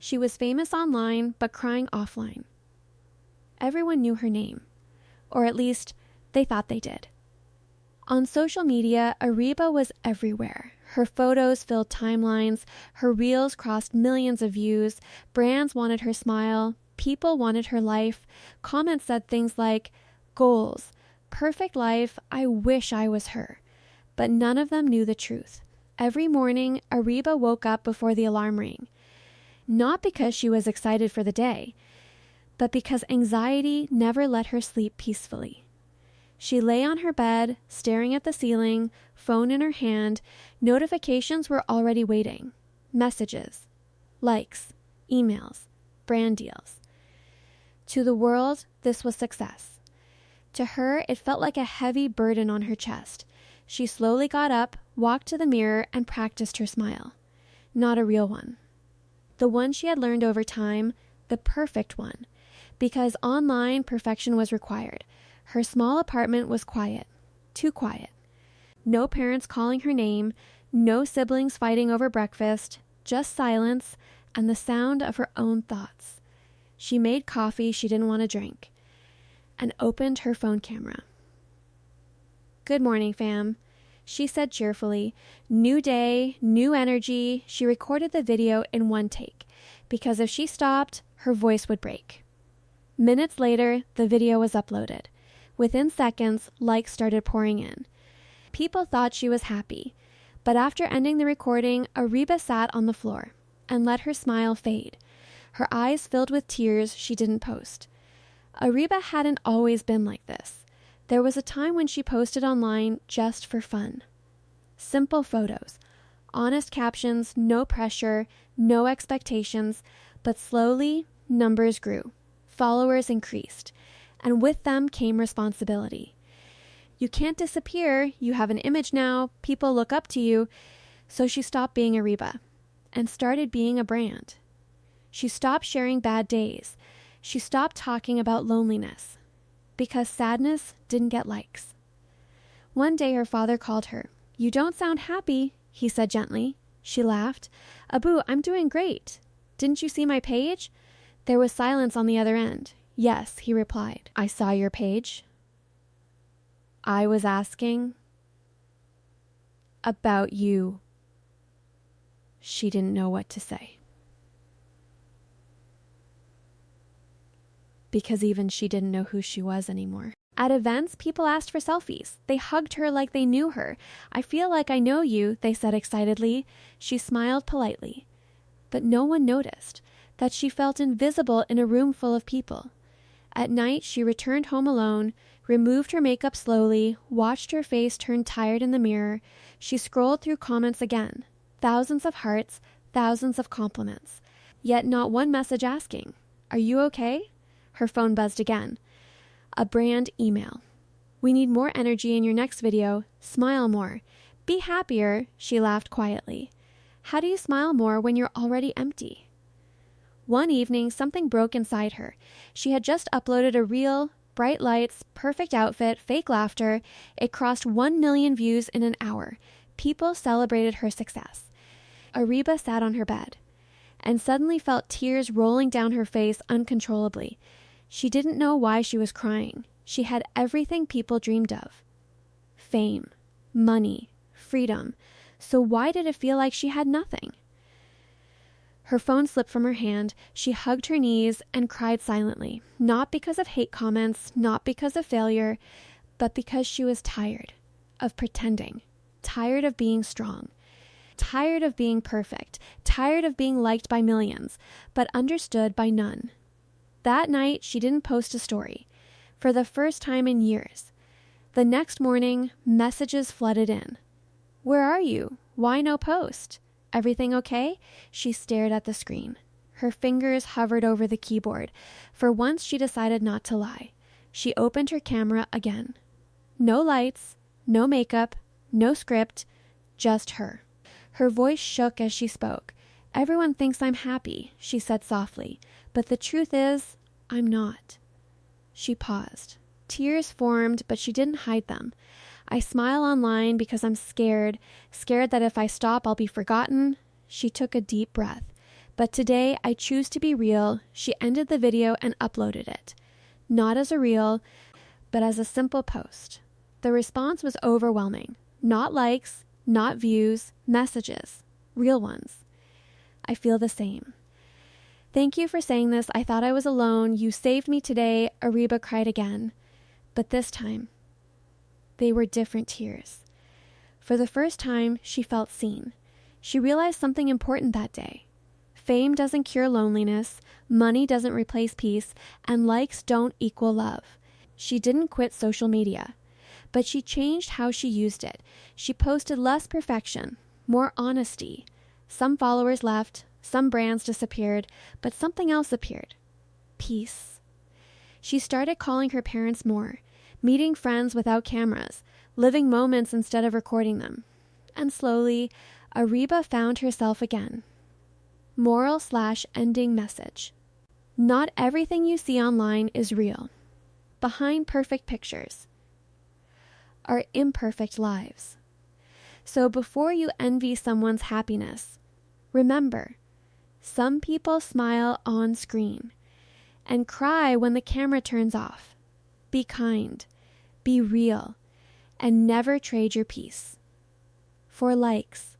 She was famous online, but crying offline. Everyone knew her name, or at least they thought they did. On social media, Ariba was everywhere. Her photos filled timelines, her reels crossed millions of views, brands wanted her smile, people wanted her life. Comments said things like, "Goals, perfect life, I wish I was her." But none of them knew the truth. Every morning, Ariba woke up before the alarm rang. Not because she was excited for the day, but because anxiety never let her sleep peacefully. She lay on her bed, staring at the ceiling, phone in her hand. Notifications were already waiting. Messages, likes, emails, brand deals. To the world, this was success. To her, it felt like a heavy burden on her chest. She slowly got up, walked to the mirror, and practiced her smile. Not a real one. The one she had learned over time, the perfect one. Because online perfection was required. Her small apartment was quiet. Too quiet. No parents calling her name, no siblings fighting over breakfast, just silence and the sound of her own thoughts. She made coffee she didn't want to drink and opened her phone camera. "Good morning, fam," she said cheerfully. New day, new energy. She recorded the video in one take because if she stopped, her voice would break. Minutes later, the video was uploaded. Within seconds, likes started pouring in. People thought she was happy, but after ending the recording, Ariba sat on the floor and let her smile fade. Her eyes filled with tears she didn't post. Ariba hadn't always been like this. There was a time when she posted online just for fun. Simple photos, honest captions, no pressure, no expectations, but slowly, numbers grew. Followers increased, and with them came responsibility. You can't disappear, you have an image now, people look up to you. So she stopped being Ariba and started being a brand. She stopped sharing bad days. She stopped talking about loneliness because sadness didn't get likes. One day her father called her. "You don't sound happy," he said gently. She laughed. "Abu, I'm doing great. Didn't you see my page?" There was silence on the other end. "Yes," he replied. "I saw your page. I was asking about you." She didn't know what to say. Because even she didn't know who she was anymore. At events, people asked for selfies. They hugged her like they knew her. "I feel like I know you," they said excitedly. She smiled politely. But no one noticed that she felt invisible in a room full of people. At night, she returned home alone, removed her makeup slowly, watched her face turn tired in the mirror. She scrolled through comments again. Thousands of hearts, thousands of compliments. Yet not one message asking, "Are you okay?" Her phone buzzed again. A brand email. "We need more energy in your next video. Smile more. Be happier," she laughed quietly. How do you smile more when you're already empty? One evening, something broke inside her. She had just uploaded a reel, bright lights, perfect outfit, fake laughter. It crossed 1 million views in an hour. People celebrated her success. Ariba sat on her bed and suddenly felt tears rolling down her face uncontrollably. She didn't know why she was crying. She had everything people dreamed of. Fame, money, freedom. So why did it feel like she had nothing? Her phone slipped from her hand. She hugged her knees and cried silently, not because of hate comments, not because of failure, but because she was tired of pretending, tired of being strong, tired of being perfect, tired of being liked by millions, but understood by none. That night, she didn't post a story, for the first time in years. The next morning, messages flooded in. "Where are you? Why no post? Everything okay?" She stared at the screen. Her fingers hovered over the keyboard. For once, she decided not to lie. She opened her camera again. No lights, no makeup, no script, just her. Her voice shook as she spoke. "Everyone thinks I'm happy," she said softly. "But the truth is, I'm not." She paused. Tears formed, but she didn't hide them. "I smile online because I'm scared that if I stop, I'll be forgotten." She took a deep breath. But today I choose to be real. She ended the video and uploaded it. Not as a reel, but as a simple post. The response was overwhelming. Not likes, not views, messages. Real ones. I feel the same. Thank you for saying this. I thought I was alone. You saved me today. Ariba cried again. But this time, they were different tears. For the first time, she felt seen. She realized something important that day. Fame doesn't cure loneliness, money doesn't replace peace, and likes don't equal love. She didn't quit social media, but she changed how she used it. She posted less perfection, more honesty. Some followers left, some brands disappeared, but something else appeared. Peace. She started calling her parents more, meeting friends without cameras, living moments instead of recording them. And slowly, Ariba found herself again. Moral/ending message. Not everything you see online is real. Behind perfect pictures are imperfect lives. So before you envy someone's happiness, remember, some people smile on screen and cry when the camera turns off. Be kind, be real, and never trade your peace for likes,